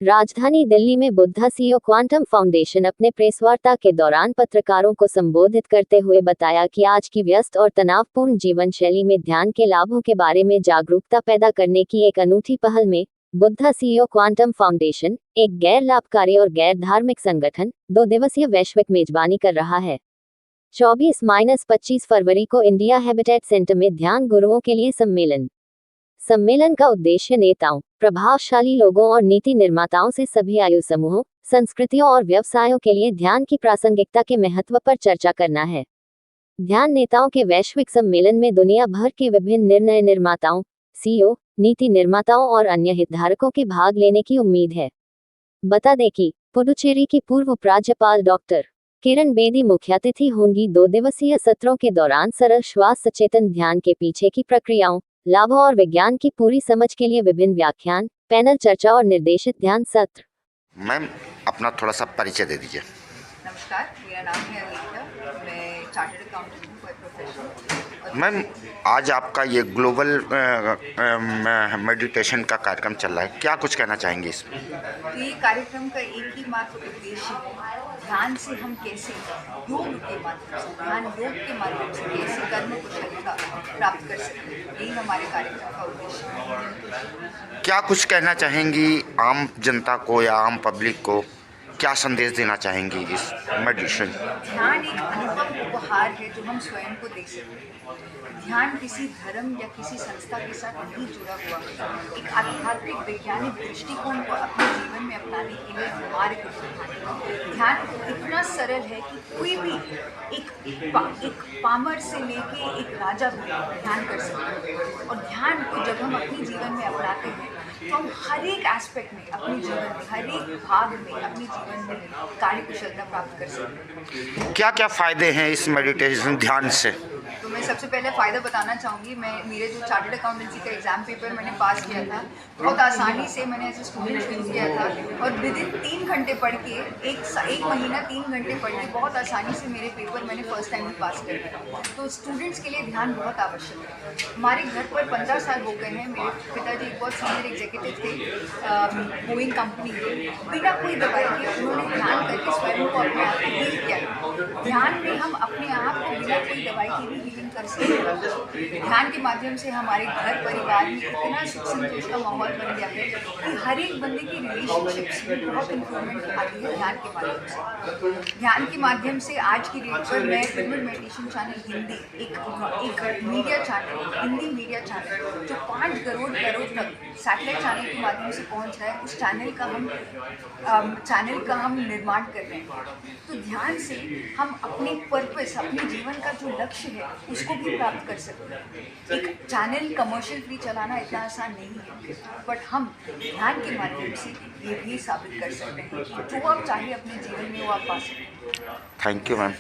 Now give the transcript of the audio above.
राजधानी दिल्ली में Buddha CEO quantum foundation अपने प्रेस वार्ता के दौरान पत्रकारों को संबोधित करते हुए बताया कि आज की व्यस्त और तनावपूर्ण जीवन शैली में ध्यान के लाभों के बारे में जागरूकता पैदा करने की एक अनूठी पहल में बुद्धा सीईओ क्वांटम फाउंडेशन, एक गैर लाभकारी और गैर धार्मिक संगठन, 2 दिवसीय वैश्विक मेजबानी कर रहा है। 24-25 फरवरी को इंडिया हैबिटेट सेंटर में ध्यान गुरुओं के लिए सम्मेलन का उद्देश्य नेताओं, प्रभावशाली लोगों और नीति निर्माताओं से सभी आयु समूहों, संस्कृतियों और व्यवसायों के लिए ध्यान की प्रासंगिकता के महत्व पर चर्चा करना है। ध्यान नेताओं के वैश्विक सम्मेलन में दुनिया भर के विभिन्न निर्णय निर्माताओं, सीईओ, नीति निर्माताओं और अन्य हितधारकों के भाग लेने की उम्मीद है। बता दें कि पुडुचेरी की पूर्व उपराज्यपाल डॉक्टर किरण बेदी मुख्यातिथि होंगी। 2 दिवसीय सत्रों के दौरान सरल श्वास सचेतन ध्यान के पीछे की प्रक्रियाओं, लाभों और विज्ञान की पूरी समझ के लिए विभिन्न व्याख्यान, पैनल चर्चा और निर्देशित ध्यान सत्र। मैम, अपना थोड़ा सा परिचय दे दीजिए। नमस्कार, मेरा नाम है अलीशा, मैं चार्टर्ड अकाउंटेंट हूँ बाय प्रोफेशन। मैम, आज आपका ये ग्लोबल मेडिटेशन का कार्यक्रम चल रहा है, क्या कुछ कहना चाहेंगे इसमें? तो ये कार्यक्रम का एक ही मात्र उद्देश्य है, ध्यान से हम कैसे योग के माध्यम से, ध्यान योग के माध्यम से कैसे कर्म कुशलता प्राप्त कर सकते हैं, यही हमारे कार्यक्रम का उद्देश्य है। क्या कुछ कहना चाहेंगी आम जनता को या आम पब्लिक को, क्या संदेश देना चाहेंगी इस मेडिटेशन? ध्यान एक अनुभव उपहार है जो हम स्वयं को दे सकते हैं। ध्यान किसी धर्म या किसी संस्था के साथ नहीं जुड़ा हुआ है, एक आध्यात्मिक वैज्ञानिक दृष्टिकोण को अपने जीवन में अपनाने के लिए मार्ग है। ध्यान इतना सरल है कि कोई भी एक पामर से लेके एक राजा भी ध्यान कर सकते हैं। और ध्यान को जब हम अपने जीवन में अपनाते हैं तो हम हर एक एस्पेक्ट में, अपने जीवन में, हर एक भाग में, अपने जीवन में कार्य कुशलता प्राप्त कर सकते हैं। क्या क्या फ़ायदे हैं इस मेडिटेशन ध्यान से? तो मैं सबसे पहले फ़ायदा बताना चाहूँगी। मेरे जो चार्टर्ड अकाउंटेंसी का एग्ज़ाम पेपर मैंने पास किया था, बहुत आसानी से मैंने एज ए स्टूडेंट शुरू किया था और विदिन 3 घंटे पढ़ के, एक महीना 3 घंटे पढ़ के बहुत आसानी से मेरे पेपर मैंने फर्स्ट टाइम में पास कर दिया। तो स्टूडेंट्स के लिए ध्यान बहुत आवश्यक है। हमारे घर पर 15 साल हो गए हैं। मेरे पिताजी एक बहुत सीनियर एग्जीक्यूटिव थे बोइंग कंपनी में। बिना कोई दवाई के उन्होंने ध्यान करके स्वयं को अपने आप को हील किया। ध्यान में हम अपने आप को बिना कोई दवाई के भी हीलिंग कर सकते हैं। ध्यान के माध्यम से हमारे घर परिवार में इतना सुख संतोष का माहौल बन गया है कि हर एक बंदे की रिलेशनशिप्स में बहुत इम्प्रूवमेंट आती है ध्यान के माध्यम से। ध्यान के माध्यम से आज की डेट पर मैं पिरामिड मेडिटेशन चैनल हिंदी, एक media channel, Hindi media channel जो 5 करोड़ तक सैटेलाइट चैनल के माध्यम से पहुंच रहा है, उस चैनल का हम निर्माण कर रहे हैं। तो ध्यान से हम अपने पर्पस, अपने जीवन का जो लक्ष्य है उसको भी प्राप्त कर सकते हैं। एक चैनल कमर्शियल फ्री चलाना इतना आसान नहीं है, बट हम ध्यान के माध्यम से ये भी साबित कर सकते हैं कि जो आप चाहे अपने जीवन में वो आप पा सकते हैं। Thank you ma'am.